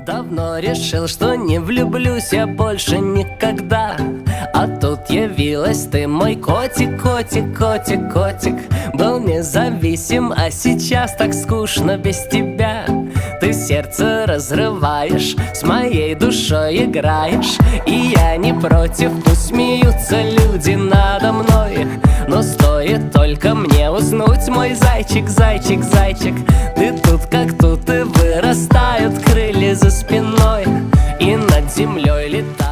Давно решил, что не влюблюсь я больше никогда. А тут явилась ты, мой котик, котик, котик, котик. Был независим, а сейчас так скучно без тебя. Ты сердце разрываешь, с моей душой играешь. И я не против, пусть смеются люди надо мной. Но стоит только мне уснуть, мой зайчик, зайчик, зайчик. Ты тут как тут, и вырастают крылья за спиной, и над землей летают.